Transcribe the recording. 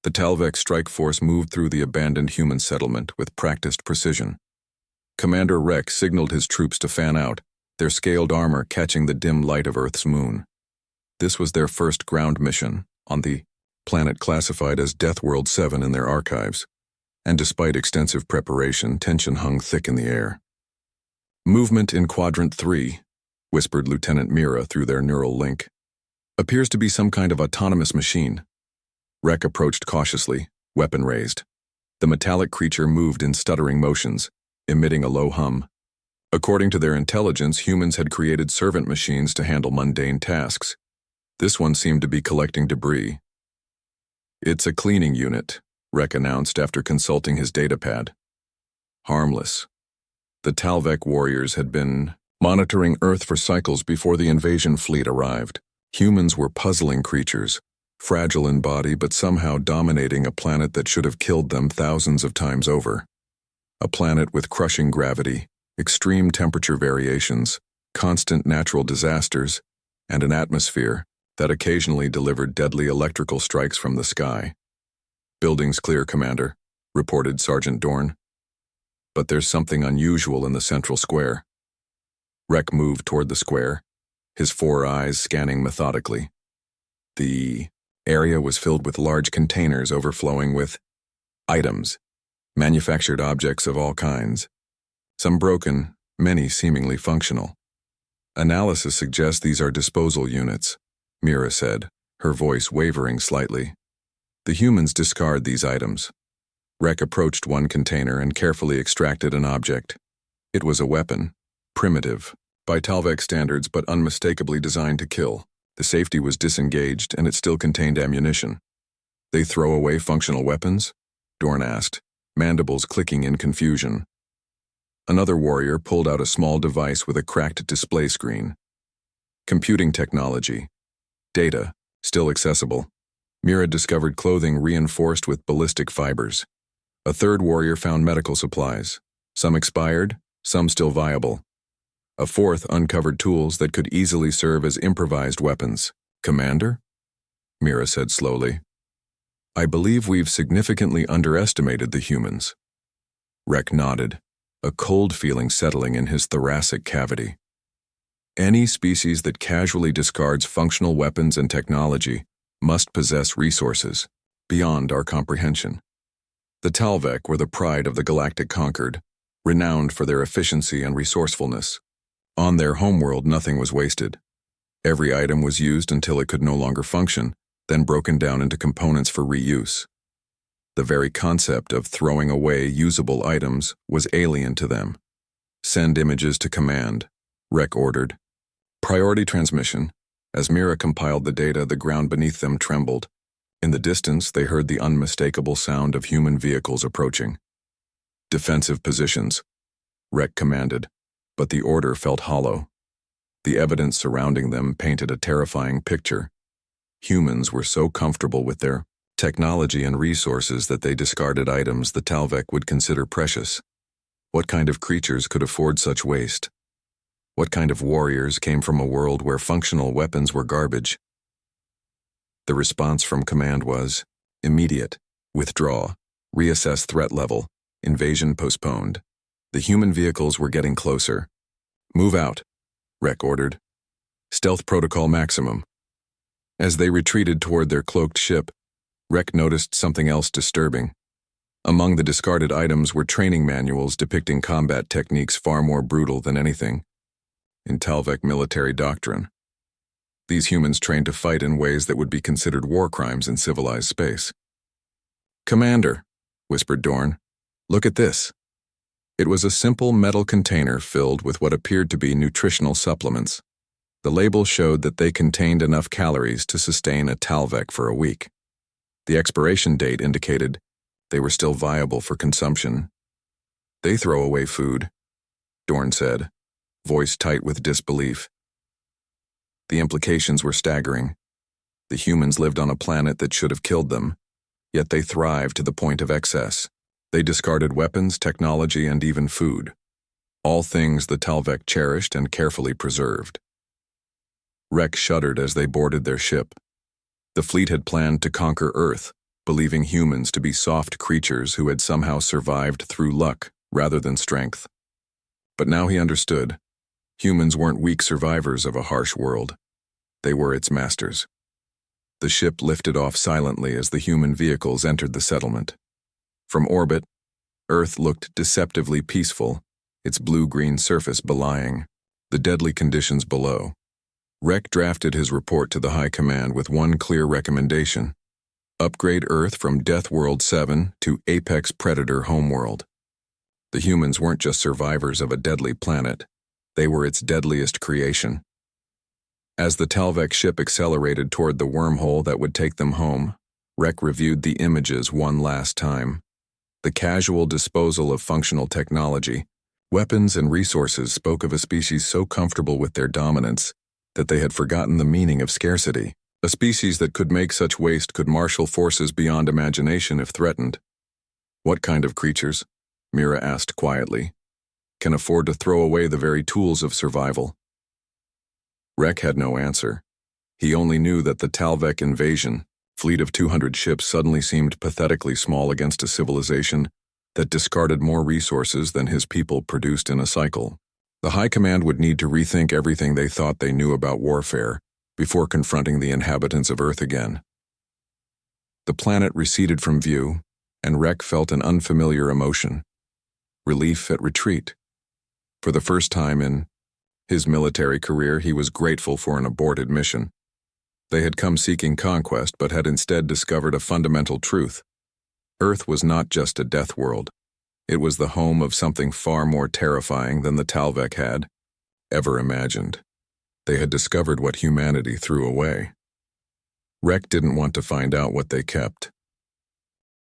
The Talvek strike force moved through the abandoned human settlement with practiced precision. Commander Rex signaled his troops to fan out, their scaled armor catching the dim light of Earth's moon. This was their first ground mission, on the planet classified as Death World 7 in their archives, and despite extensive preparation, tension hung thick in the air. "Movement in Quadrant 3, whispered Lieutenant Mira through their neural link. "Appears to be some kind of autonomous machine." Rek approached cautiously, weapon raised. The metallic creature moved in stuttering motions, emitting a low hum. According to their intelligence, humans had created servant machines to handle mundane tasks. This one seemed to be collecting debris. "It's a cleaning unit," Rek announced after consulting his datapad. "Harmless." The Talvek warriors had been monitoring Earth for cycles before the invasion fleet arrived. Humans were puzzling creatures, fragile in body but somehow dominating a planet that should have killed them thousands of times over. A planet with crushing gravity, extreme temperature variations, constant natural disasters, and an atmosphere that occasionally delivered deadly electrical strikes from the sky. "Building's clear, Commander," reported Sergeant Dorn. "But there's something unusual in the central square." Rek moved toward the square, his four eyes scanning methodically. The area was filled with large containers overflowing with items, manufactured objects of all kinds. Some broken, many seemingly functional. "Analysis suggests these are disposal units," Mira said, her voice wavering slightly. "The humans discard these items." Rek approached one container and carefully extracted an object. It was a weapon, primitive, by Talvek standards but unmistakably designed to kill. The safety was disengaged and it still contained ammunition. "They throw away functional weapons?" Dorn asked, mandibles clicking in confusion. Another warrior pulled out a small device with a cracked display screen. "Computing technology. Data, still accessible." Mira discovered clothing reinforced with ballistic fibers. A third warrior found medical supplies, some expired, some still viable. A fourth uncovered tools that could easily serve as improvised weapons. "Commander?" Mira said slowly. "I believe we've significantly underestimated the humans." Rek nodded, a cold feeling settling in his thoracic cavity. "Any species that casually discards functional weapons and technology must possess resources beyond our comprehension." The Talvek were the pride of the galactic conquered, renowned for their efficiency and resourcefulness. On their homeworld, nothing was wasted. Every item was used until it could no longer function, then broken down into components for reuse. The very concept of throwing away usable items was alien to them. "Send images to command," Rek ordered. Priority transmission. As Mira compiled the data, the ground beneath them trembled. In the distance, they heard the unmistakable sound of human vehicles approaching. "Defensive positions," Rek commanded, but the order felt hollow. The evidence surrounding them painted a terrifying picture. Humans were so comfortable with their technology and resources that they discarded items the Talvek would consider precious. What kind of creatures could afford such waste? What kind of warriors came from a world where functional weapons were garbage? The response from command was immediate: withdraw, reassess threat level, invasion postponed. The human vehicles were getting closer. "Move out," Rek ordered. "Stealth protocol maximum." As they retreated toward their cloaked ship, Rek noticed something else disturbing. Among the discarded items were training manuals depicting combat techniques far more brutal than anything in Talvek military doctrine. These humans trained to fight in ways that would be considered war crimes in civilized space. "Commander," whispered Dorn, "look at this." It was a simple metal container filled with what appeared to be nutritional supplements. The label showed that they contained enough calories to sustain a Talvek for a week. The expiration date indicated they were still viable for consumption. "They throw away food," Dorn said, voice tight with disbelief. The implications were staggering. The humans lived on a planet that should have killed them, yet they thrived to the point of excess. They discarded weapons, technology, and even food. All things the Talvek cherished and carefully preserved. Rek shuddered as they boarded their ship. The fleet had planned to conquer Earth, believing humans to be soft creatures who had somehow survived through luck rather than strength. But now he understood. Humans weren't weak survivors of a harsh world. They were its masters. The ship lifted off silently as the human vehicles entered the settlement. From orbit, Earth looked deceptively peaceful, its blue-green surface belying the deadly conditions below. Rek drafted his report to the High Command with one clear recommendation: upgrade Earth from Death World 7 to Apex Predator Homeworld. The humans weren't just survivors of a deadly planet, they were its deadliest creation. As the Talvek ship accelerated toward the wormhole that would take them home, Rek reviewed the images one last time. The casual disposal of functional technology, weapons and resources spoke of a species so comfortable with their dominance that they had forgotten the meaning of scarcity. A species that could make such waste could marshal forces beyond imagination if threatened. What kind of creatures, Mira asked quietly, can afford to throw away the very tools of survival? Rek had no answer. He only knew that the Talvek invasion, fleet of 200 ships, suddenly seemed pathetically small against a civilization that discarded more resources than his people produced in a cycle. The High Command would need to rethink everything they thought they knew about warfare before confronting the inhabitants of Earth again. The planet receded from view, and Rek felt an unfamiliar emotion: relief at retreat. For the first time in his military career, he was grateful for an aborted mission. They had come seeking conquest, but had instead discovered a fundamental truth. Earth was not just a death world. It was the home of something far more terrifying than the Talvek had ever imagined. They had discovered what humanity threw away. Rek didn't want to find out what they kept.